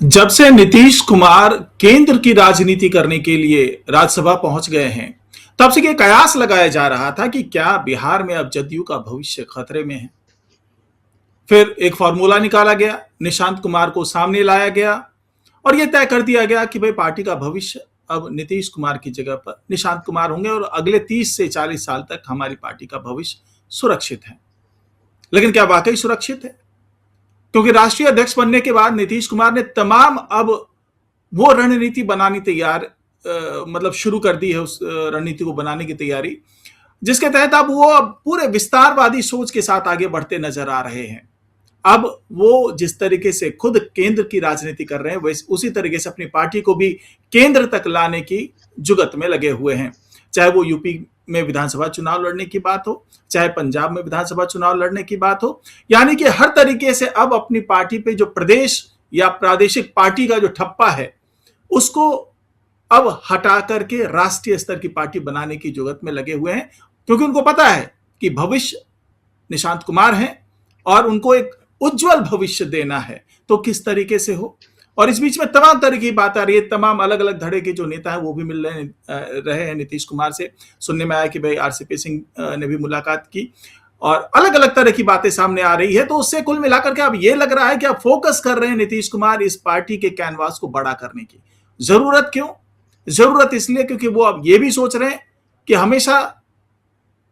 जब से नीतीश कुमार केंद्र की राजनीति करने के लिए राज्यसभा पहुंच गए हैं, तब से ये कयास लगाया जा रहा था कि क्या बिहार में अब जदयू का भविष्य खतरे में है। फिर एक फॉर्मूला निकाला गया, निशांत कुमार को सामने लाया गया और यह तय कर दिया गया कि भाई पार्टी का भविष्य अब नीतीश कुमार की जगह पर निशांत कुमार होंगे और अगले 30 से 40 साल तक हमारी पार्टी का भविष्य सुरक्षित है। लेकिन क्या वाकई सुरक्षित है? क्योंकि राष्ट्रीय अध्यक्ष बनने के बाद नीतीश कुमार ने तमाम अब वो रणनीति बनानी तैयार मतलब शुरू कर दी है, उस रणनीति को बनाने की तैयारी, जिसके तहत अब वो पूरे विस्तारवादी सोच के साथ आगे बढ़ते नजर आ रहे हैं। अब वो जिस तरीके से खुद केंद्र की राजनीति कर रहे हैं, वैसे उसी तरीके से अपनी पार्टी को भी केंद्र तक लाने की जुगत में लगे हुए हैं। चाहे वो यूपी में विधानसभा चुनाव लड़ने की बात हो, चाहे पंजाब में विधानसभा चुनाव लड़ने की बात हो, यानी कि हर तरीके से अब अपनी पार्टी पे जो प्रदेश या प्रादेशिक पार्टी का जो ठप्पा है, उसको अब हटा करके राष्ट्रीय स्तर की पार्टी बनाने की जुगत में लगे हुए हैं। क्योंकि उनको पता है कि भविष्य निशांत कुमार हैं और उनको एक उज्जवल भविष्य देना है, तो किस तरीके से हो। और इस बीच में तमाम तरह की बात आ रही है, तमाम अलग अलग धड़े के जो नेता हैं वो भी मिल रहे हैं नीतीश कुमार से। सुनने में आया कि भाई आरसीपी सिंह ने भी मुलाकात की और अलग अलग तरह की बातें सामने आ रही है। तो उससे कुल मिलाकर के अब ये लग रहा है कि अब फोकस कर रहे हैं नीतीश कुमार इस पार्टी के कैनवास को बड़ा करने की। जरूरत क्यों? जरूरत इसलिए क्योंकि वो अब ये भी सोच रहे हैं कि हमेशा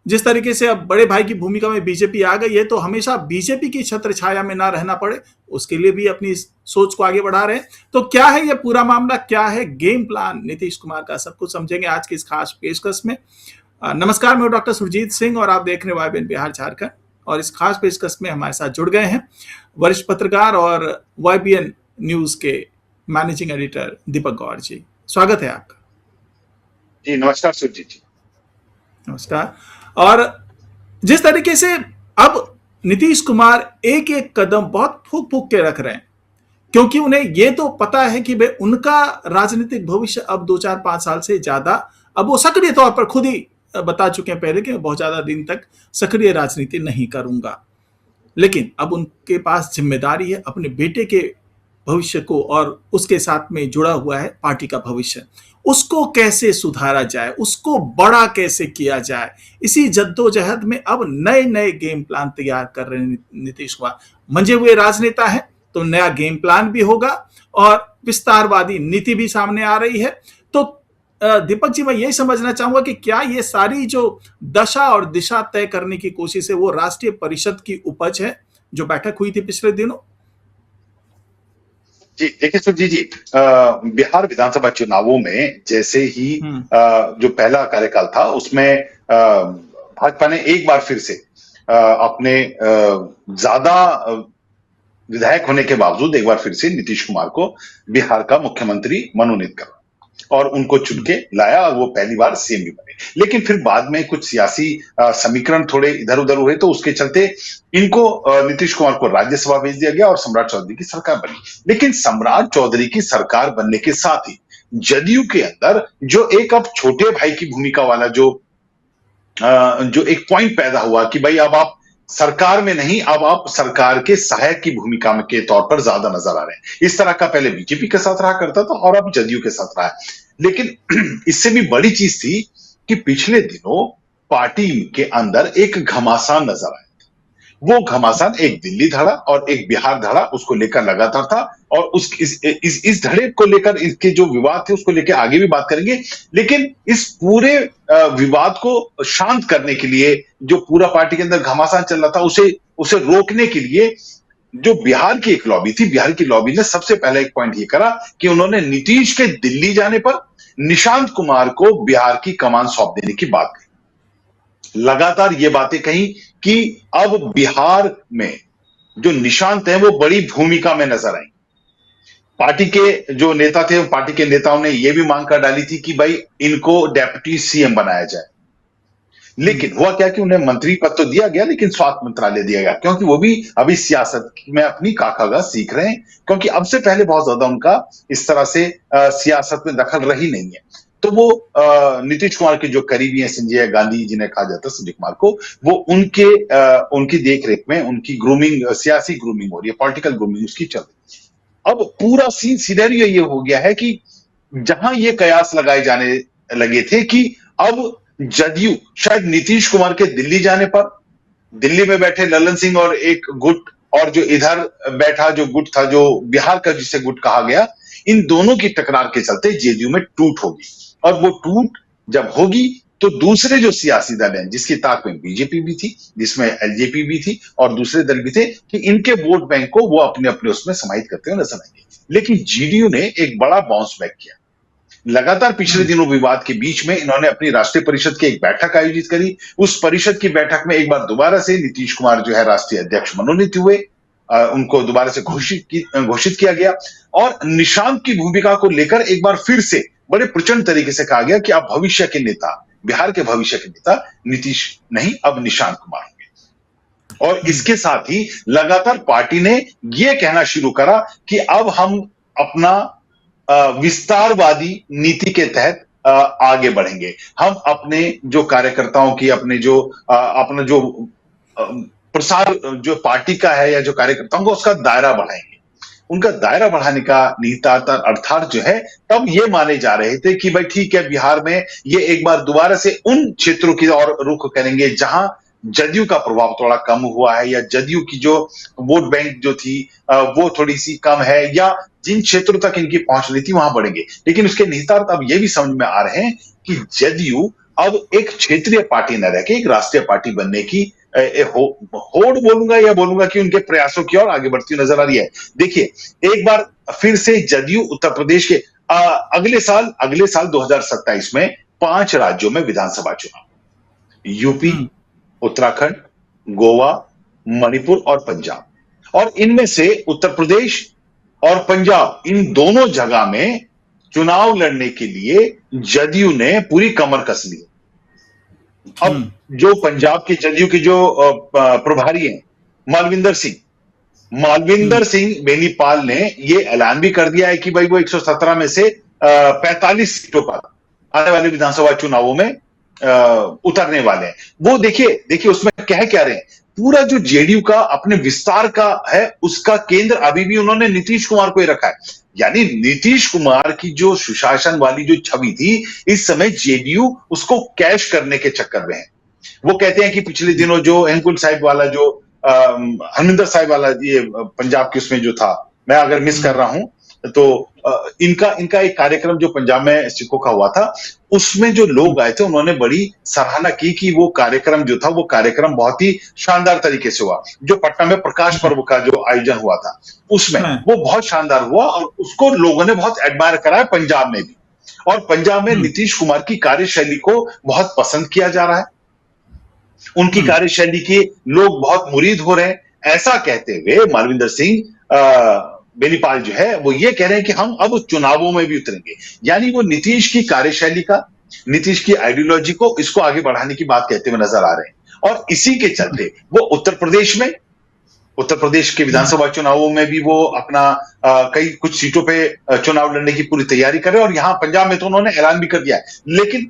जिस तरीके से अब बड़े भाई की भूमिका में बीजेपी आ गई है, तो हमेशा बीजेपी की छत्र छाया में ना रहना पड़े, उसके लिए भी अपनी सोच को आगे बढ़ा रहे हैं। तो क्या है ये पूरा मामला, क्या है गेम प्लान नीतीश कुमार का, सब कुछ समझेंगे आज की इस खास पेशकश में। नमस्कार, मैं डॉक्टर सुरजीत सिंह और आप देख रहे हैं वाईबीएन बिहार झारखंड। और इस खास पेशकश में हमारे साथ जुड़ गए हैं वरिष्ठ पत्रकार और वाईबीएन न्यूज के मैनेजिंग एडिटर दीपक गौर जी। स्वागत है आपका। जी नमस्कार सुरजीत जी। नमस्कार। और जिस तरीके से अब नीतीश कुमार एक एक कदम बहुत फूक फूक के रख रहे हैं, क्योंकि उन्हें यह तो पता है कि भाई उनका राजनीतिक भविष्य अब 2-4-5 साल से ज्यादा, अब वो सक्रिय तौर पर खुद ही बता चुके हैं पहले कि बहुत ज्यादा दिन तक सक्रिय राजनीति नहीं करूंगा। लेकिन अब उनके पास जिम्मेदारी है अपने बेटे के भविष्य को, और उसके साथ में जुड़ा हुआ है पार्टी का भविष्य। उसको कैसे सुधारा जाए, उसको बड़ा कैसे किया जाए, इसी जद्दोजहद में अब नए नए गेम प्लान तैयार कर रहे हैं नीतीश कुमार। मंजे हुए राजनेता है तो नया गेम प्लान भी होगा और विस्तारवादी नीति भी सामने आ रही है। तो दीपक जी, मैं यही समझना चाहूंगा कि क्या ये सारी जो दशा और दिशा तय करने की कोशिश है वो राष्ट्रीय परिषद की उपज है जो बैठक हुई थी पिछले दिनों? जी देखिए सुरजीत जी, बिहार विधानसभा चुनावों में जैसे ही जो पहला कार्यकाल था उसमें भाजपा ने एक बार फिर से अपने ज्यादा विधायक होने के बावजूद एक बार फिर से नीतीश कुमार को बिहार का मुख्यमंत्री मनोनीत करा और उनको चुन के लाया और वो पहली बार सीएम भी बने। लेकिन फिर बाद में कुछ सियासी समीकरण थोड़े इधर उधर हुए, तो उसके चलते इनको नीतीश कुमार को राज्यसभा भेज दिया गया और सम्राट चौधरी की सरकार बनी। लेकिन सम्राट चौधरी की सरकार बनने के साथ ही जदयू के अंदर जो एक अब छोटे भाई की भूमिका वाला जो एक पॉइंट पैदा हुआ कि भाई अब आप सरकार में नहीं, अब आप सरकार के सहायक की भूमिका में के तौर पर ज्यादा नजर आ रहे हैं। इस तरह का पहले बीजेपी के साथ रहा करता था और अब जदयू के साथ रहा है। लेकिन इससे भी बड़ी चीज थी कि पिछले दिनों पार्टी के अंदर एक घमासान नजर आया। वो घमासान एक दिल्ली धड़ा और एक बिहार धड़ा उसको लेकर लगातार था और इस धड़े को लेकर इसके जो विवाद थे उसको लेकर आगे भी बात करेंगे। लेकिन इस पूरे विवाद को शांत करने के लिए जो पूरा पार्टी के अंदर घमासान चल रहा था उसे रोकने के लिए जो बिहार की एक लॉबी थी, बिहार की लॉबी ने सबसे पहले एक पॉइंट ये करा कि उन्होंने नीतीश के दिल्ली जाने पर निशांत कुमार को बिहार की कमान सौंप देने की बात कही। लगातार ये बातें कही कि अब बिहार में जो निशांत है वो बड़ी भूमिका में नजर आई। पार्टी के जो नेता थे, पार्टी के नेताओं ने यह भी मांग कर डाली थी कि भाई इनको डेप्यूटी सीएम बनाया जाए। लेकिन हुआ क्या कि उन्हें मंत्री पद तो दिया गया लेकिन स्वास्थ्य मंत्रालय दिया गया, क्योंकि वो भी अभी सियासत में अपनी काकागा सीख रहे हैं, क्योंकि अब से पहले बहुत ज्यादा उनका इस तरह से सियासत में दखल रही नहीं है। तो वो नीतीश कुमार के जो करीबी हैं, संजय गांधी जिन्हें कहा जाता है संजय कुमार को, वो उनकी देखरेख में उनकी ग्रूमिंग, सियासी ग्रूमिंग हो रही है, पॉलिटिकल ग्रूमिंग उसकी चल रही है। अब पूरा सीन सिनेरियो ये हो गया है कि जहां ये कयास लगाए जाने लगे थे कि अब जदयू शायद नीतीश कुमार के दिल्ली जाने पर, दिल्ली में बैठे ललन सिंह और एक गुट, और जो इधर बैठा जो गुट था, जो बिहार का जिसे गुट कहा गया, इन दोनों की टकरार के चलते जेडीयू में टूट होगी। और वो टूट जब होगी तो दूसरे जो सियासी दल हैं, जिसकी ताक में बीजेपी भी थी, जिसमें एलजेपी भी थी और दूसरे दल भी थे, कि इनके वोट बैंक को वो अपने अपने उसमें समाहित करते हुए नजर आएंगे। लेकिन जेडीयू ने एक बड़ा बाउंस बैक किया। लगातार पिछले दिनों विवाद के बीच में इन्होंने अपनी राष्ट्रीय परिषद की एक बैठक आयोजित करी। उस परिषद की बैठक में एक बार दोबारा से नीतीश कुमार जो है राष्ट्रीय अध्यक्ष मनोनीत हुए, उनको दोबारा से घोषित किया गया, और निशांत की भूमिका को लेकर एक बार फिर से बड़े प्रचंड तरीके से कहा गया कि अब भविष्य के नेता, बिहार के भविष्य के नेता नीतीश नहीं, अब निशांत कुमार होंगे। और इसके साथ ही लगातार पार्टी ने यह कहना शुरू करा कि अब हम अपना विस्तारवादी नीति के तहत आगे बढ़ेंगे। हम अपने जो कार्यकर्ताओं की, अपने जो अपना जो प्रसार जो पार्टी का है या जो कार्यकर्ताओं का, उसका दायरा बढ़ाएंगे। उनका दायरा बढ़ाने का निहितार्थ अर्थात जो है, तब ये माने जा रहे थे कि भाई ठीक है, बिहार में ये एक बार दोबारा से उन क्षेत्रों की ओर रुख करेंगे जहां जदयू का प्रभाव थोड़ा कम हुआ है, या जदयू की जो वोट बैंक जो थी वो थोड़ी सी कम है, या जिन क्षेत्रों तक इनकी पहुंच नहीं थी वहां बढ़ेंगे। लेकिन उसके निहितार्थ अब ये भी समझ में आ रहे हैं कि जदयू अब एक क्षेत्रीय पार्टी न रह के एक राष्ट्रीय पार्टी बनने की होड़ बोलूंगा या बोलूंगा कि उनके प्रयासों की ओर आगे बढ़ती नजर आ रही है। देखिए, एक बार फिर से जदयू उत्तर प्रदेश के अगले साल 2027 में 5 राज्यों में विधानसभा चुनाव, यूपी, उत्तराखंड, गोवा, मणिपुर और पंजाब, और इनमें से उत्तर प्रदेश और पंजाब, इन दोनों जगह में चुनाव लड़ने के लिए जदयू ने पूरी कमर कस ली। अब जो पंजाब के जदयू के जो प्रभारी हैं मालविंदर सिंह बेनीपाल ने ये ऐलान भी कर दिया है कि भाई वो 117 में से 45 सीटों पर आने वाले विधानसभा चुनावों में उतरने वाले हैं। वो देखिए उसमें कह क्या रहे हैं, पूरा जो जेडीयू का अपने विस्तार का है, उसका केंद्र अभी भी उन्होंने नीतीश कुमार को ही रखा है। यानी नीतीश कुमार की जो सुशासन वाली जो छवि थी, इस समय जेडीयू उसको कैश करने के चक्कर में है। वो कहते हैं कि पिछले दिनों जो हेमकुंड साहिब वाला, जो हरमिंदर साहिब वाला, ये पंजाब के उसमें जो था, मैं अगर मिस कर रहा हूं तो इनका एक कार्यक्रम जो पंजाब में सिखों का हुआ था, उसमें जो लोग आए थे उन्होंने बड़ी सराहना की कि वो कार्यक्रम जो था, वो कार्यक्रम बहुत ही शानदार तरीके से हुआ। जो पटना में प्रकाश पर्व का जो आयोजन हुआ था, उसमें वो बहुत शानदार हुआ और उसको लोगों ने बहुत एडमायर करा है, पंजाब में भी। और पंजाब में नीतीश कुमार की कार्यशैली को बहुत पसंद किया जा रहा है, उनकी कार्यशैली के लोग बहुत मुरीद हो रहे हैं। ऐसा कहते हुए मालविंदर सिंह बेनीपाल जो है वो ये कह रहे हैं कि हम अब चुनावों में भी उतरेंगे। यानी वो नीतीश की कार्यशैली का, नीतीश की आइडियोलॉजी को, इसको आगे बढ़ाने की बात कहते हुए नजर आ रहे हैं। और इसी के चलते वो उत्तर प्रदेश के विधानसभा चुनावों में भी वो अपना कुछ सीटों पे चुनाव लड़ने की पूरी तैयारी कर रहे हैं। और यहां पंजाब में तो उन्होंने ऐलान भी कर दिया है। लेकिन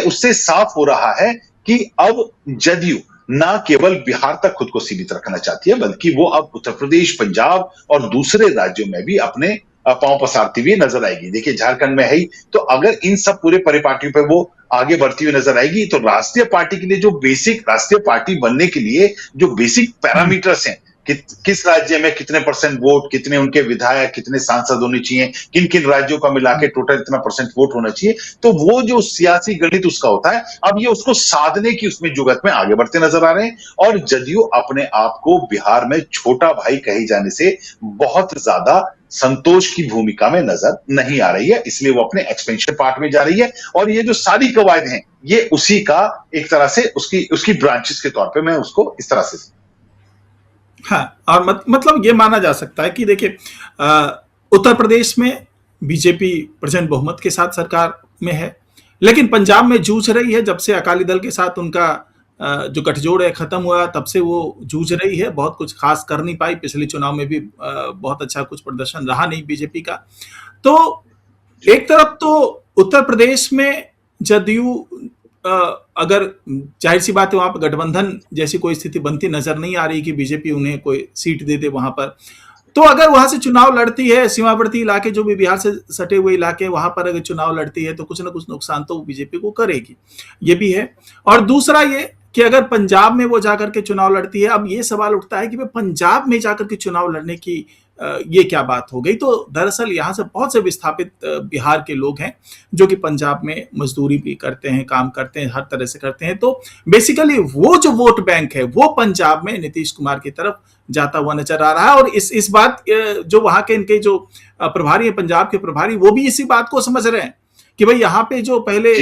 उससे साफ हो रहा है कि अब जदयू ना केवल बिहार तक खुद को सीमित रखना चाहती है, बल्कि वो अब उत्तर प्रदेश, पंजाब और दूसरे राज्यों में भी अपने पांव पसारती हुई नजर आएगी। देखिए, झारखंड में है ही, तो अगर इन सब पूरे परिपाटियों पे वो आगे बढ़ती हुई नजर आएगी, तो राष्ट्रीय पार्टी के लिए जो बेसिक, राष्ट्रीय पार्टी बनने के लिए जो बेसिक पैरामीटर्स हैं, किस राज्य में कितने % वोट, कितने उनके विधायक, कितने सांसद होने चाहिए, किन किन राज्यों का मिला के टोटल इतना % वोट होना चाहिए, तो वो जो सियासी गणित उसका होता है, अब ये उसको साधने की उसमें जुगत में आगे बढ़ते नजर आ रहे हैं। और जदयू अपने आप को बिहार में छोटा भाई कहे जाने से बहुत ज्यादा संतोष की भूमिका में नजर नहीं आ रही है, इसलिए वो अपने एक्सपेंशन पार्ट में जा रही है। और ये जो सारी कवायद हैं, ये उसी का एक तरह से उसकी ब्रांचेस के तौर पे मैं उसको इस तरह से, हाँ, और मतलब ये माना जा सकता है कि देखिए, उत्तर प्रदेश में बीजेपी प्रचंड बहुमत के साथ सरकार में है, लेकिन पंजाब में जूझ रही है। जब से अकाली दल के साथ उनका जो गठजोड़ है खत्म हुआ, तब से वो जूझ रही है, बहुत कुछ खास कर नहीं पाई। पिछले चुनाव में भी बहुत अच्छा कुछ प्रदर्शन रहा नहीं बीजेपी का। तो एक तरफ तो उत्तर प्रदेश में जदयू, अगर जाहिर सी बात है वहां पर गठबंधन जैसी कोई स्थिति बनती नजर नहीं आ रही कि बीजेपी उन्हें कोई सीट दे दे वहां पर, तो अगर वहां से चुनाव लड़ती है, सीमावर्ती इलाके जो भी बिहार से सटे हुए इलाके, वहां पर अगर चुनाव लड़ती है तो कुछ ना कुछ नुकसान तो बीजेपी को करेगी, ये भी है। और दूसरा ये कि अगर पंजाब में वो जाकर के चुनाव लड़ती है, अब ये सवाल उठता है कि भाई पंजाब में जाकर के चुनाव लड़ने की ये क्या बात हो गई। तो दरअसल यहाँ से बहुत से विस्थापित बिहार के लोग हैं जो कि पंजाब में मजदूरी भी करते हैं, काम करते हैं, हर तरह से करते हैं। तो बेसिकली वो जो वोट बैंक है वो पंजाब में नीतीश कुमार की तरफ जाता हुआ नजर आ रहा है। और इस बात जो वहां के इनके जो प्रभारी है, पंजाब के प्रभारी, वो भी इसी बात को समझ रहे हैं कि भाई यहाँ पे जो पहले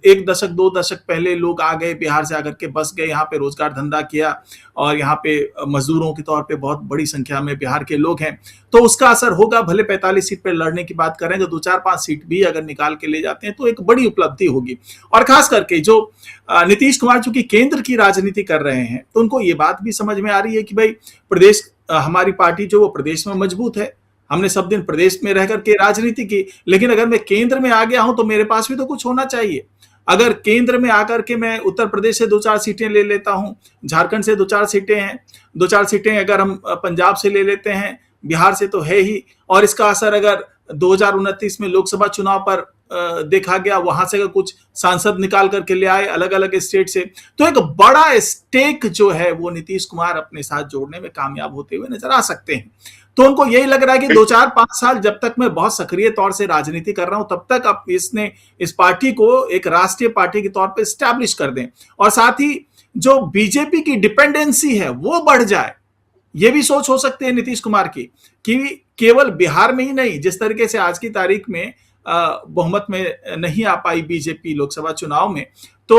एक दशक 2 दशक पहले लोग आ गए, बिहार से आकर के बस गए, यहाँ पे रोजगार धंधा किया और यहाँ पे मजदूरों के तौर पे बहुत बड़ी संख्या में बिहार के लोग हैं, तो उसका असर होगा। भले 45 सीट पे लड़ने की बात करें तो 2-4-5 सीट भी अगर निकाल के ले जाते हैं तो एक बड़ी उपलब्धि होगी। और खास करके जो नीतीश कुमार चूंकि केंद्र की राजनीति कर रहे हैं तो उनको ये बात भी समझ में आ रही है कि भाई प्रदेश, हमारी पार्टी जो वो प्रदेश में मजबूत है, हमने सब दिन प्रदेश में रह करके राजनीति की, लेकिन अगर मैं केंद्र में आ गया हूं तो मेरे पास भी तो कुछ होना चाहिए। अगर केंद्र में आकर के मैं उत्तर प्रदेश से 2-4 सीटें ले लेता हूं, झारखंड से 2-4 सीटें हैं, 2-4 सीटें अगर हम पंजाब से ले लेते हैं, बिहार से तो है ही, और इसका असर अगर 2029 में लोकसभा चुनाव पर देखा गया, वहां से अगर कुछ सांसद निकाल करके ले आए अलग अलग स्टेट से, तो एक बड़ा स्टेक जो है वो नीतीश कुमार अपने साथ जोड़ने में कामयाब होते हुए नजर आ सकते हैं। तो उनको यही लग रहा है कि 2-4-5 साल जब तक मैं बहुत सक्रिय तौर से राजनीति कर रहा हूं तब तक अब इसने इस पार्टी को एक राष्ट्रीय पार्टी के तौर पे स्टैब्लिश कर दें, और साथ ही जो बीजेपी की डिपेंडेंसी है वो बढ़ जाए। ये भी सोच हो सकती है नीतीश कुमार की कि केवल बिहार में ही नहीं, जिस तरीके से आज की तारीख में बहुमत में नहीं आ पाई बीजेपी लोकसभा चुनाव में, तो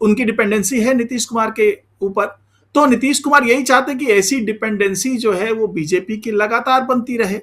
उनकी डिपेंडेंसी है नीतीश कुमार के ऊपर। तो नीतीश कुमार यही चाहते हैं कि ऐसी डिपेंडेंसी जो है वो बीजेपी की लगातार बनती रहे।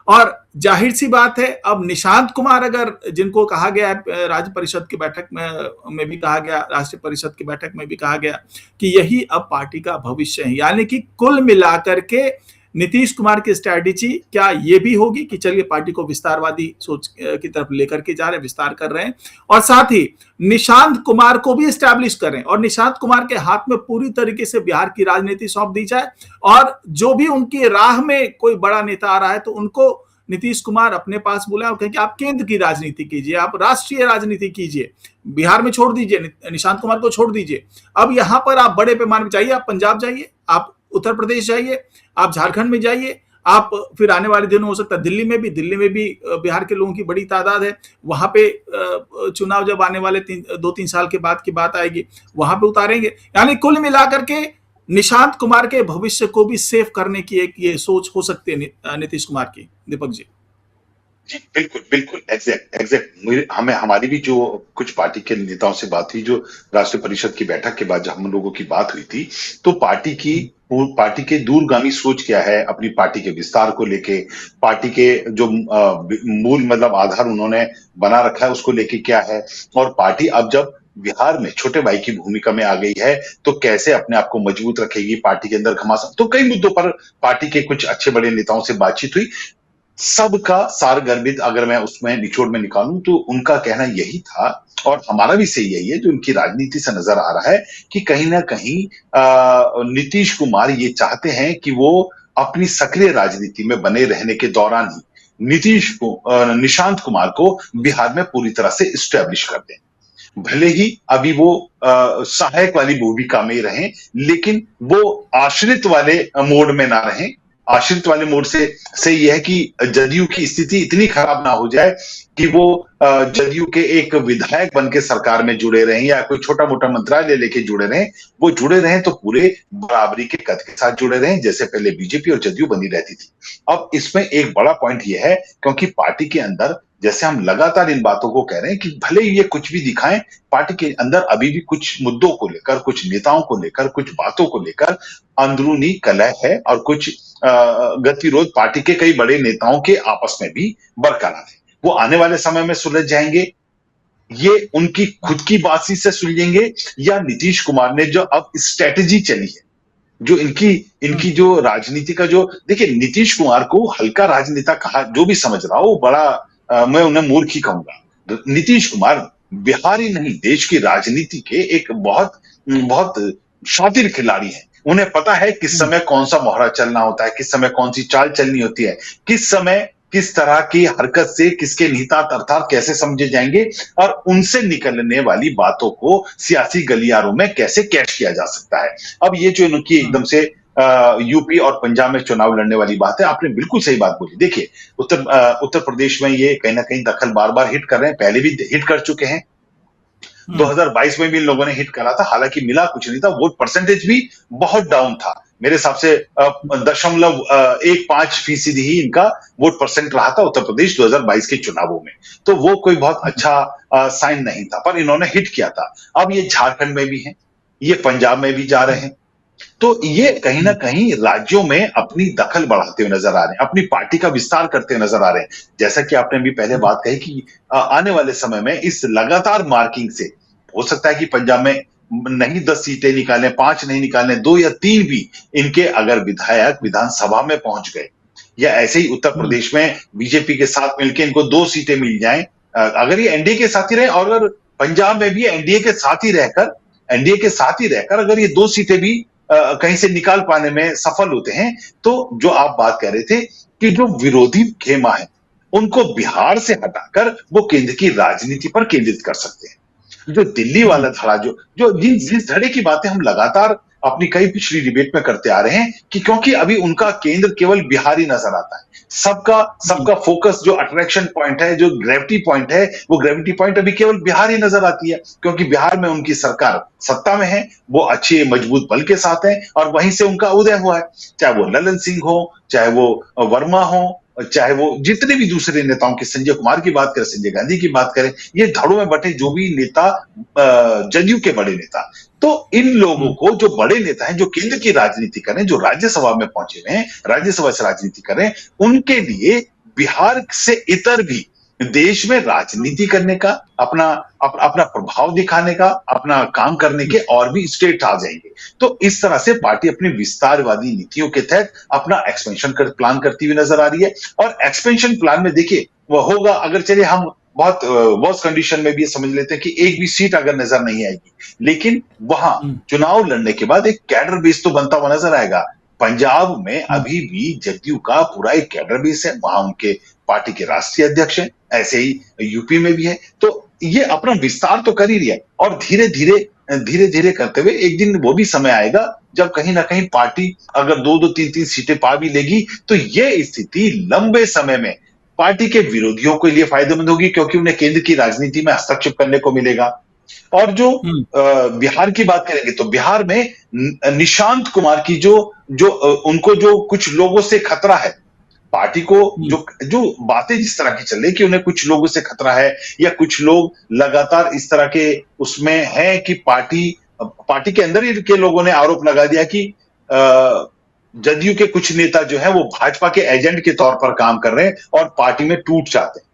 और जाहिर सी बात है, अब निशांत कुमार, अगर जिनको कहा गया है राज्य परिषद की बैठक में भी कहा गया, राष्ट्रीय परिषद की बैठक में भी कहा गया कि यही अब पार्टी का भविष्य है, यानी कि कुल मिलाकर के नीतीश कुमार की स्ट्रैटेजी क्या ये भी होगी कि चलिए पार्टी को विस्तारवादी सोच की तरफ लेकर के जा रहे हैं, विस्तार कर रहे हैं, और साथ ही निशांत कुमार को भी एस्टैब्लिश करें और निशांत कुमार के हाथ में पूरी तरीके से बिहार की राजनीति सौंप दी जाए, और जो भी उनकी राह में कोई बड़ा नेता आ रहा है तो उनको नीतीश कुमार अपने पास बुलाए और कहें कि आप केंद्र की राजनीति कीजिए, आप राष्ट्रीय राजनीति कीजिए, बिहार में छोड़ दीजिए, निशांत कुमार को छोड़ दीजिए। अब यहां पर आप बड़े पैमाने पर जाइए, आप पंजाब जाइए, आप उत्तर प्रदेश जाइए, आप झारखंड में जाइए, आप फिर आने वाले दिनों हो सकता है दिल्ली में भी बिहार के लोगों की बड़ी तादाद है, वहां पे चुनाव जब आने वाले 2-3 साल के बाद की बात आएगी, वहां पे उतारेंगे। यानी कुल मिलाकर के निशांत कुमार के भविष्य को भी सेव करने की एक ये सोच हो सकती है नीतीश कुमार की। दीपक जी। जी, बिल्कुल, बिल्कुल, एग्जैक्ट हमें हमारी भी जो कुछ पार्टी के नेताओं से बात हुई, जो राष्ट्रीय परिषद की बैठक के बाद जब हम लोगों की बात हुई थी, तो पार्टी के दूरगामी सोच क्या है, अपनी पार्टी के विस्तार को लेके, पार्टी के जो मूल मतलब आधार उन्होंने बना रखा है उसको लेके क्या है, और पार्टी अब जब बिहार में छोटे भाई की भूमिका में आ गई है तो कैसे अपने आप को मजबूत रखेगी, पार्टी के अंदर घमासान, तो कई मुद्दों पर पार्टी के कुछ अच्छे बड़े नेताओं से बातचीत हुई। सबका सारगर्भित अगर मैं उसमें निचोड़ में निकालूं तो उनका कहना यही था, और हमारा भी सही यही है, जो उनकी राजनीति से नजर आ रहा है कि कहीं ना कहीं नीतीश कुमार ये चाहते हैं कि वो अपनी सक्रिय राजनीति में बने रहने के दौरान ही निशांत कुमार को बिहार में पूरी तरह से स्टैब्लिश कर दें। भले ही अभी वो सहायक वाली भूमिका में रहें, लेकिन वो आश्रित वाले मोड में ना रहें। आश्रित वाले मोड से यह है कि जदयू की स्थिति इतनी खराब ना हो जाए कि वो जदयू के एक विधायक बन के सरकार में जुड़े रहें या कोई छोटा मोटा मंत्रालय लेके जुड़े रहें। वो जुड़े रहें तो पूरे बराबरी के कद के साथ जुड़े रहें, जैसे पहले बीजेपी और जदयू बनी रहती थी। अब इसमें एक बड़ा पॉइंट यह है, क्योंकि पार्टी के अंदर जैसे हम लगातार इन बातों को कह रहे हैं कि भले ही ये कुछ भी दिखाएं, पार्टी के अंदर अभी भी कुछ मुद्दों को लेकर, कुछ नेताओं को लेकर, कुछ बातों को लेकर अंदरूनी कलह है, और कुछ गतिरोध पार्टी के कई बड़े नेताओं के आपस में भी बरकरार है। वो आने वाले समय में सुलझ जाएंगे, ये उनकी खुद की बातचीत से सुलझेंगे, या नीतीश कुमार ने जो अब स्ट्रेटेजी चली है, जो इनकी जो राजनीति का जो, देखिए नीतीश कुमार को हल्का राजनेता कहा जो भी समझ रहा हो, बड़ा मैं उन्हें मूर्ख ही कहूंगा। नीतीश कुमार बिहार ही नहीं देश की राजनीति के एक बहुत बहुत शातिर खिलाड़ी हैं। उन्हें पता है किस समय कौन सा मोहरा चलना होता है, किस समय कौन सी चाल चलनी होती है, किस समय किस तरह की हरकत से किसके निहितार्थ अर्थात कैसे समझे जाएंगे और उनसे निकलने वाली बातों को सियासी गलियारों में कैसे कैश किया जा सकता है। अब ये जो इनकी एकदम से यूपी और पंजाब में चुनाव लड़ने वाली बात है, आपने बिल्कुल सही बात बोली। देखिए उत्तर प्रदेश में ये कहीं ना कहीं दखल बार बार हिट कर रहे हैं, पहले भी हिट कर चुके हैं। 2022 में भी इन लोगों ने हिट करा था, हालांकि मिला कुछ नहीं था, वोट परसेंटेज भी बहुत डाउन था मेरे हिसाब से 0.15% ही इनका वोट परसेंट रहा था उत्तर प्रदेश 2022 के चुनावों में। तो वो कोई बहुत अच्छा साइन नहीं था, पर इन्होंने हिट किया था। अब ये झारखंड में भी है, ये पंजाब में भी जा रहे हैं, तो ये कहीं ना कहीं राज्यों में अपनी दखल बढ़ाते हुए नजर आ रहे हैं, अपनी पार्टी का विस्तार करते हुए नजर आ रहे हैं। जैसा कि आपने भी पहले बात कही कि आने वाले समय में इस लगातार मार्किंग से हो सकता है कि पंजाब में नहीं 10 सीटें निकालें, 5 नहीं निकालें, 2 या 3 भी इनके अगर विधायक विधानसभा में पहुंच गए, या ऐसे ही उत्तर प्रदेश में बीजेपी के साथ मिलकर इनको 2 सीटें मिल जाएं, अगर ये एनडीए के साथ ही रहे, और अगर पंजाब में भी एनडीए के साथ ही रहकर अगर ये 2 सीटें भी कहीं से निकाल पाने में सफल होते हैं, तो जो आप बात कर रहे थे कि जो विरोधी खेमा है उनको बिहार से हटाकर वो केंद्र की राजनीति पर केंद्रित कर सकते हैं। जो दिल्ली वाला धड़ा, जो जो जिस धड़े की बातें हम लगातार अपनी कई पिछली डिबेट में करते आ रहे हैं कि क्योंकि अभी उनका केंद्र केवल बिहार ही नजर आता है, सबका फोकस, जो अट्रैक्शन पॉइंट है, जो ग्रेविटी पॉइंट है, वो ग्रेविटी पॉइंट अभी केवल बिहार ही नजर आती है, क्योंकि बिहार में उनकी सरकार सत्ता में है, वो अच्छे मजबूत बल के साथ है, और वहीं से उनका उदय हुआ है। चाहे वो ललन सिंह हो, चाहे वो वर्मा हो, चाहे वो जितने भी दूसरे नेताओं की, संजय कुमार की बात करें, संजय गांधी की बात करें, ये धड़ों में बटे जो भी नेता, जदयू के बड़े नेता, तो इन लोगों को, जो बड़े नेता हैं, जो केंद्र की राजनीति करें, जो राज्यसभा में पहुंचे हुए हैं, राज्यसभा से राजनीति करें, उनके लिए बिहार से इतर भी देश में राजनीति करने का, अपना प्रभाव दिखाने का, अपना काम करने के और भी स्टेट आ जाएंगे। तो इस तरह से पार्टी अपनी विस्तारवादी नीतियों के तहत अपना एक्सपेंशन प्लान करती हुई नजर आ रही है। और एक्सपेंशन प्लान में देखिए वह होगा, अगर चलिए हम बहुत वर्स्ट कंडीशन में भी ये समझ लेते हैं कि एक भी सीट अगर नजर नहीं आएगी, लेकिन वहां चुनाव लड़ने के बाद एक कैडर बेस तो बनता हुआ नजर आएगा। पंजाब में अभी भी जदयू का पूरा एक कैडर बेस है, वहां उनके पार्टी के राष्ट्रीय अध्यक्ष हैं, ऐसे ही यूपी में भी है। तो ये अपना विस्तार तो कर ही रही है, और धीरे धीरे करते हुए एक दिन वो भी समय आएगा जब कहीं ना कहीं पार्टी अगर 2-2, 3-3 सीटें पा भी लेगी, तो ये स्थिति लंबे समय में पार्टी के विरोधियों के लिए फायदेमंद होगी, क्योंकि उन्हें केंद्र की राजनीति में हस्तक्षेप करने को मिलेगा। और जो बिहार की बात करेंगे, तो बिहार में निशांत कुमार की उनको जो कुछ लोगों से खतरा है, पार्टी को जो बातें जिस तरह की चल रही कि उन्हें कुछ लोगों से खतरा है, या कुछ लोग लगातार इस तरह के उसमें है कि पार्टी के अंदर ही के लोगों ने आरोप लगा दिया कि जदयू के कुछ नेता जो है वो भाजपा के एजेंट के तौर पर काम कर रहे हैं और पार्टी में टूट जाते हैं।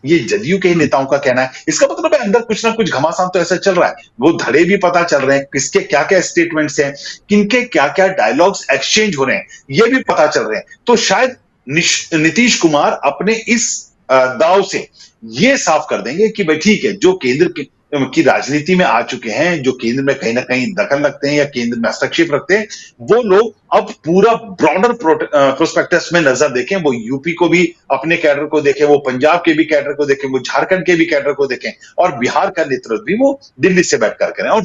ये जदयू के नेताओं का कहना है। इसका मतलब है अंदर कुछ ना कुछ घमासान तो ऐसा चल रहा है, वो धड़े भी पता चल रहे हैं, किसके क्या क्या स्टेटमेंट्स हैं, किनके क्या क्या डायलॉग्स एक्सचेंज हो रहे हैं, ये भी पता चल रहे हैं। तो शायद नीतीश कुमार अपने इस दाव से ये साफ कर देंगे कि भाई ठीक है, जो केंद्र की राजनीति में आ चुके हैं, जो केंद्र में कहीं ना कहीं दखल रखते हैं या केंद्र में हस्तक्षेप रखते हैं, वो लोग अब पूरा ब्रॉडर प्रोस्पेक्टस में नजर देखें। वो यूपी को भी अपने कैडर को देखें, वो पंजाब के भी कैडर को देखें, वो झारखंड के भी कैडर को देखें, और बिहार का नेतृत्व भी वो दिल्ली से बैठकर करें, और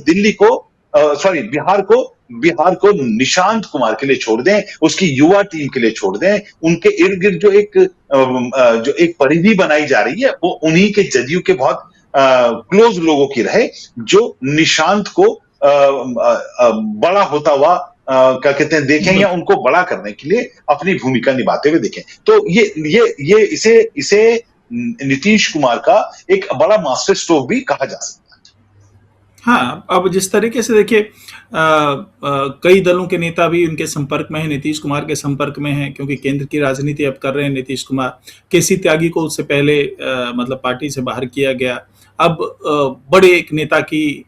बिहार को निशांत कुमार के लिए छोड़ दें, उसकी युवा टीम के लिए छोड़ दें। उनके इर्द गिर्द जो एक परिधि बनाई जा रही है, वो उन्हीं के जदयू के बहुत क्लोज लोगों की रहे, जो निशांत को बड़ा होता हुआ क्या कहते हैं देखें, या उनको बड़ा करने के लिए अपनी भूमिका निभाते हुए देखें। तो ये इसे नीतीश कुमार का एक बड़ा मास्टर स्ट्रोक भी कहा जा सकता है। हाँ, अब जिस तरीके से देखिए कई दलों के नेता भी उनके संपर्क में हैं, नीतीश कुमार के संपर्क में हैं, क्योंकि केंद्र की राजनीति अब कर रहे हैं नीतीश कुमार। केसी त्यागी को उससे पहले मतलब पार्टी से बाहर किया गया। अब बड़े एक नेता की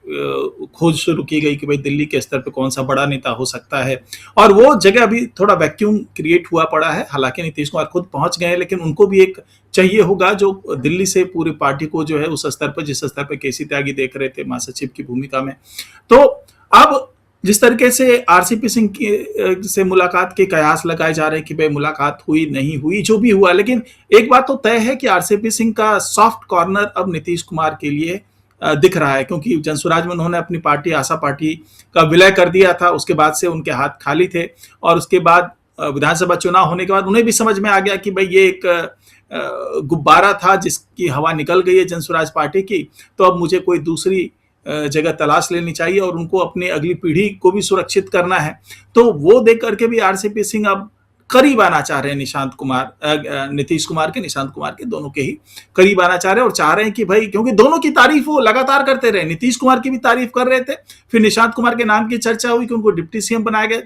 खोज शुरू की गई कि भाई दिल्ली के स्तर पे कौन सा बड़ा नेता हो सकता है, और वो जगह अभी थोड़ा वैक्यूम क्रिएट हुआ पड़ा है। हालांकि नीतीश कुमार खुद पहुंच गए हैं, लेकिन उनको भी एक चाहिए होगा जो दिल्ली से पूरी पार्टी को जो है उस स्तर पर, जिस स्तर पर केसी त्यागी देख रहे थे महासचिव की भूमिका में। तो अब जिस तरीके से आरसीपी सिंह से मुलाकात के कयास लगाए जा रहे हैं कि भाई मुलाकात हुई नहीं हुई, जो भी हुआ, लेकिन एक बात तो तय है कि आरसीपी सिंह का सॉफ्ट कॉर्नर अब नीतीश कुमार के लिए दिख रहा है, क्योंकि जनसुराज में उन्होंने अपनी पार्टी आशा पार्टी का विलय कर दिया था। उसके बाद से उनके हाथ खाली थे, और उसके बाद विधानसभा चुनाव होने के बाद उन्हें भी समझ में आ गया कि भाई ये एक गुब्बारा था जिसकी हवा निकल गई है जनसुराज पार्टी की, तो अब मुझे कोई दूसरी जगह तलाश लेनी चाहिए और उनको अपनी अगली पीढ़ी को भी सुरक्षित करना है। तो वो देख करके भी आरसीपी सिंह अब करीब आना चाह रहे हैं नीतीश कुमार के, निशांत कुमार के, दोनों के ही करीब आना चाह रहे हैं, और चाह रहे हैं कि भाई, क्योंकि दोनों की तारीफ वो लगातार करते रहे, नीतीश कुमार की भी तारीफ कर रहे थे, फिर निशांत कुमार के नाम की चर्चा हुई कि उनको डिप्टी सीएम बनाया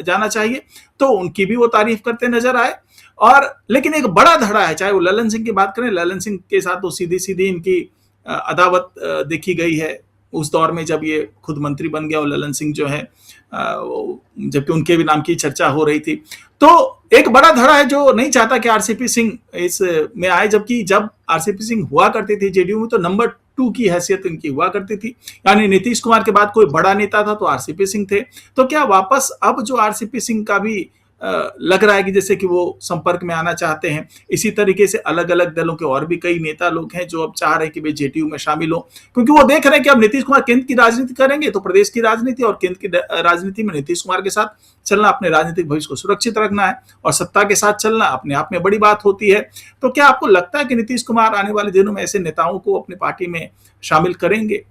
जाना चाहिए, तो उनकी भी वो तारीफ करते नजर आए। और लेकिन एक बड़ा धड़ा है, चाहे वो ललन सिंह की बात करें, ललन सिंह के साथ तो सीधी सीधी इनकी अदावत देखी गई है उस दौर में जब ये खुद मंत्री बन गया और ललन सिंह जो है जबकि उनके भी नाम की चर्चा हो रही थी। तो एक बड़ा धड़ा है जो नहीं चाहता कि आरसीपी सिंह इस में आए, जबकि जब आरसीपी सिंह हुआ करती थी जेडीयू में तो नंबर 2 की हैसियत इनकी हुआ करती थी, यानी नीतीश कुमार के बाद कोई बड़ा नेता था तो आरसीपी सिंह थे। तो क्या वापस अब जो आरसीपी सिंह का भी लग रहा है कि जैसे कि वो संपर्क में आना चाहते हैं, इसी तरीके से अलग अलग दलों के और भी कई नेता लोग हैं जो अब चाह रहे हैं कि वे जेडीयू में शामिल हो, क्योंकि वो देख रहे हैं कि अब नीतीश कुमार केंद्र की राजनीति करेंगे तो प्रदेश की राजनीति और केंद्र की राजनीति में नीतीश कुमार के साथ चलना, अपने राजनीतिक भविष्य को सुरक्षित रखना है, और सत्ता के साथ चलना अपने आप में बड़ी बात होती है। तो क्या आपको लगता है कि नीतीश कुमार आने वाले दिनों में ऐसे नेताओं को अपनी पार्टी में शामिल करेंगे?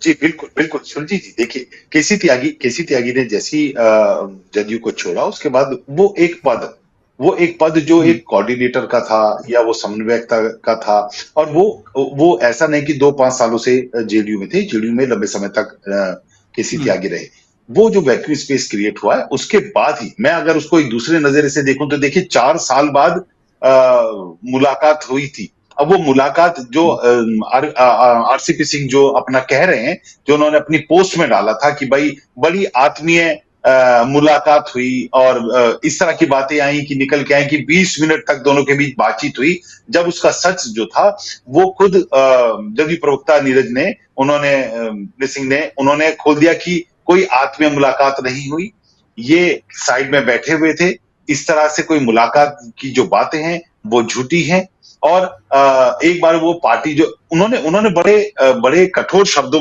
जी, बिल्कुल, बिल्कुल। सुरजीत जी, देखिए, केसी त्यागी ने जैसी जदयू को छोड़ा, उसके बाद वो एक पद जो एक कोऑर्डिनेटर का था या वो समन्वयक का था, और वो ऐसा नहीं कि 2-5 सालों से जेडीयू में थे, जेडीयू में लंबे समय तक केसी त्यागी रहे। वो जो वैक्यूम स्पेस क्रिएट हुआ है, उसके बाद ही मैं अगर उसको एक दूसरे नजरिए से देखूं तो देखिए 4 साल बाद मुलाकात हुई थी। अब वो मुलाकात जो आरसीपी सिंह जो अपना कह रहे हैं, जो उन्होंने अपनी पोस्ट में डाला था कि भाई बड़ी आत्मीय मुलाकात हुई, और इस तरह की बातें आई कि निकल के आई कि 20 मिनट तक दोनों के बीच बातचीत हुई, जब उसका सच जो था वो खुद जदयू प्रवक्ता नीरज सिंह ने उन्होंने खोल दिया कि कोई आत्मीय मुलाकात नहीं हुई, ये साइड में बैठे हुए थे, इस तरह से कोई मुलाकात की जो बातें हैं वो झूठी हैं। और एक बार वो पार्टी जो उन्होंने बड़े कठोर शब्दों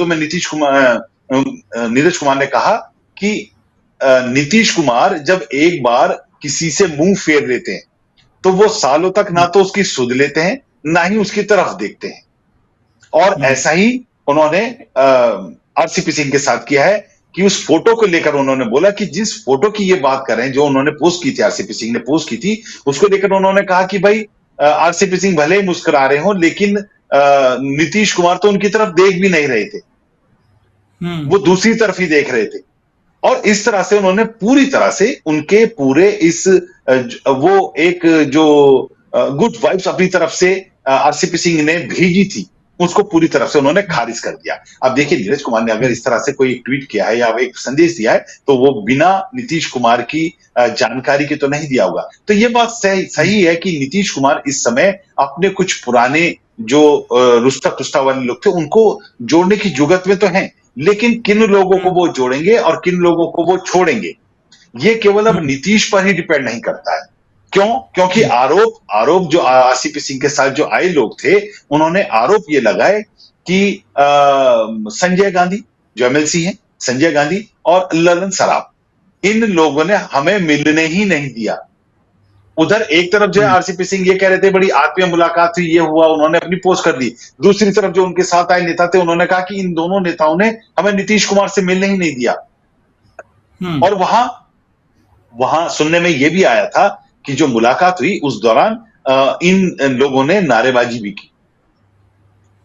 में नीरज कुमार ने कहा कि नीतीश कुमार जब एक बार किसी से मुंह फेर लेते हैं तो वो सालों तक ना तो उसकी सुध लेते हैं ना ही उसकी तरफ देखते हैं, और ऐसा ही उन्होंने आरसीपी सिंह के साथ किया है कि उस फोटो को लेकर उन्होंने बोला कि जिस फोटो की ये बात कर रहे हैं, जो उन्होंने पोस्ट की थी, आरसीपी सिंह ने पोस्ट की थी, उसको लेकर उन्होंने कहा कि भाई आरसीपी सिंह भले ही मुस्कुरा रहे हो, लेकिन नीतीश कुमार तो उनकी तरफ देख भी नहीं रहे थे, वो दूसरी तरफ ही देख रहे थे। और इस तरह से उन्होंने पूरी तरह से उनके पूरे वो एक जो गुड वाइब्स अपनी तरफ से आरसीपी सिंह ने भेजी थी, उसको पूरी तरफ से उन्होंने खारिज कर दिया। अब देखिए, नीरज कुमार ने अगर इस तरह से कोई ट्वीट किया है या एक संदेश दिया है तो वो बिना नीतीश कुमार की जानकारी के तो नहीं दिया होगा। तो ये बात सही है कि नीतीश कुमार इस समय अपने कुछ पुराने जो रुस्ता वाले लोग थे उनको जोड़ने की जुगत में तो हैं, लेकिन किन लोगों को वो जोड़ेंगे और किन लोगों को वो छोड़ेंगे, ये केवल अब नीतीश पर ही डिपेंड नहीं करता है। क्यों? क्योंकि आरोप जो आरसीपी सिंह के साथ जो आए लोग थे, उन्होंने आरोप ये लगाए कि संजय गांधी जो एमएलसी हैं, संजय गांधी और ललन सराफ, इन लोगों ने हमें मिलने ही नहीं दिया। उधर एक तरफ जो है आरसीपी सिंह ये कह रहे थे बड़ी आत्मीय मुलाकात हुई, ये हुआ, उन्होंने अपनी पोस्ट कर दी। दूसरी तरफ जो उनके साथ आए नेता थे, उन्होंने कहा कि इन दोनों नेताओं ने हमें नीतीश कुमार से मिलने ही नहीं दिया। और वहां सुनने में यह भी आया था कि जो मुलाकात हुई उस दौरान इन लोगों ने नारेबाजी भी की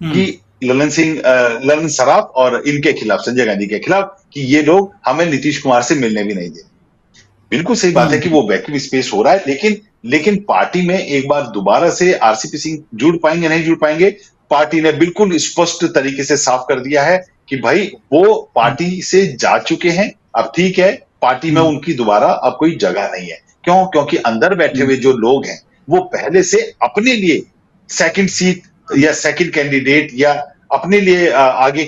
कि ललन सराफ और इनके खिलाफ, संजय गांधी के खिलाफ, कि ये लोग हमें नीतीश कुमार से मिलने भी नहीं दे। बिल्कुल सही बात है कि वो वैक्यूम स्पेस हो रहा है, लेकिन पार्टी में एक बार दोबारा से आरसीपी सिंह जुड़ पाएंगे नहीं जुड़ पाएंगे, पार्टी ने बिल्कुल स्पष्ट तरीके से साफ कर दिया है कि भाई वो पार्टी से जा चुके हैं। अब ठीक है, पार्टी में उनकी दोबारा अब कोई जगह नहीं है। क्यों? क्योंकि अंदर बैठे हुए जो लोग हैं वो पहले से अपने लिए सेकंड सीट या सेकंड कैंडिडेट या अपने लिए आगे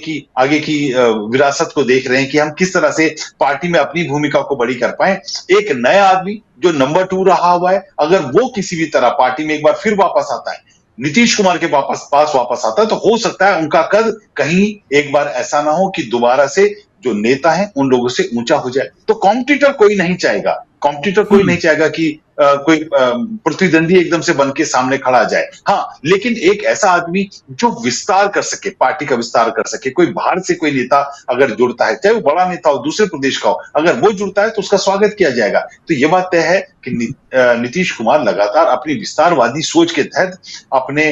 की विरासत को देख रहे हैं कि हम किस तरह से पार्टी में अपनी भूमिका को बड़ी कर पाए। एक नया आदमी जो नंबर 2 रहा हुआ है, अगर वो किसी भी तरह पार्टी में एक बार फिर वापस आता है, नीतीश कुमार के पास वापस आता है, तो हो सकता है उनका कद कहीं एक बार ऐसा ना हो कि दोबारा से जो नेता है उन लोगों से ऊंचा हो जाए। तो कॉम्पिटिटर कोई नहीं चाहेगा कि कोई प्रतिद्वंदी एकदम से बन के सामने खड़ा जाए। हाँ, लेकिन एक ऐसा आदमी जो विस्तार कर सके, पार्टी का विस्तार कर सके, कोई बाहर से कोई नेता अगर जुड़ता है, चाहे वो बड़ा नेता हो, दूसरे प्रदेश का हो, अगर वो जुड़ता है तो उसका स्वागत किया जाएगा। तो ये बात तय है कि नीतीश कुमार लगातार अपनी विस्तारवादी सोच के तहत अपने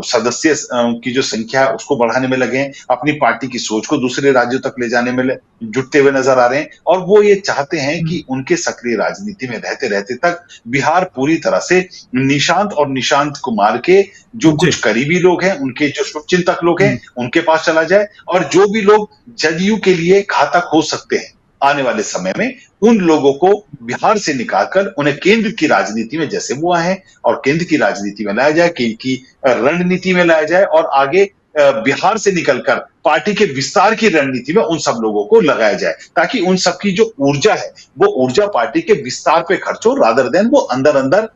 सदस्य की जो संख्या है उसको बढ़ाने में लगे हैं, अपनी पार्टी की सोच को दूसरे राज्यों तक ले जाने में जुटते हुए नजर आ रहे हैं, और वो ये चाहते हैं कि उनके सक्रिय राजनीति में रहते रहते तक बिहार पूरी तरह से निशांत कुमार के जो कुछ करीबी लोग हैं, उनके जो शुभचिंतक लोग हैं, उनके पास चला जाए, और जो भी लोग जदयू के लिए घातक हो सकते हैं आने वाले समय में, उन लोगों को बिहार से निकालकर उन्हें केंद्र की राजनीति में, जैसे वो आए हैं, और केंद्र की राजनीति में लाया जाए, केंद्र की रणनीति में लाया जाए, और आगे बिहार से निकलकर पार्टी के विस्तार की रणनीति में उन सब लोगों को लगाया जाए, ताकि उन सबकी जो ऊर्जा है वो ऊर्जा पार्टी के विस्तार पे खर्च हो, रादर देन वो अंदर अंदर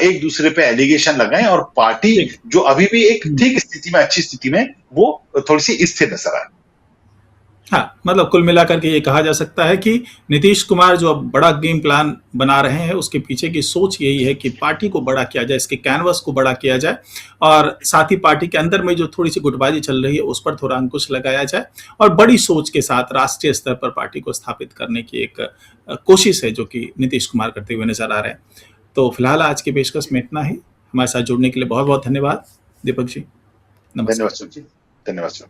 एक दूसरे पे एलिगेशन लगाएं, और पार्टी जो अभी भी एक ठीक स्थिति में, अच्छी स्थिति में, वो थोड़ी सी स्थिर नजर आए। हाँ, मतलब कुल मिलाकर के ये कहा जा सकता है कि नीतीश कुमार जो अब बड़ा गेम प्लान बना रहे हैं, उसके पीछे की सोच यही है कि पार्टी को बड़ा किया जाए, इसके कैनवस को बड़ा किया जाए, और साथ ही पार्टी के अंदर में जो थोड़ी सी गुटबाजी चल रही है उस पर थोड़ा अंकुश लगाया जाए, और बड़ी सोच के साथ राष्ट्रीय स्तर पर पार्टी को स्थापित करने की एक कोशिश है जो कि नीतीश कुमार करते हुए नजर आ रहे हैं। तो फिलहाल आज की पेशकश में इतना ही। हमारे साथ जुड़ने के लिए बहुत बहुत धन्यवाद दीपक जी। धन्यवाद।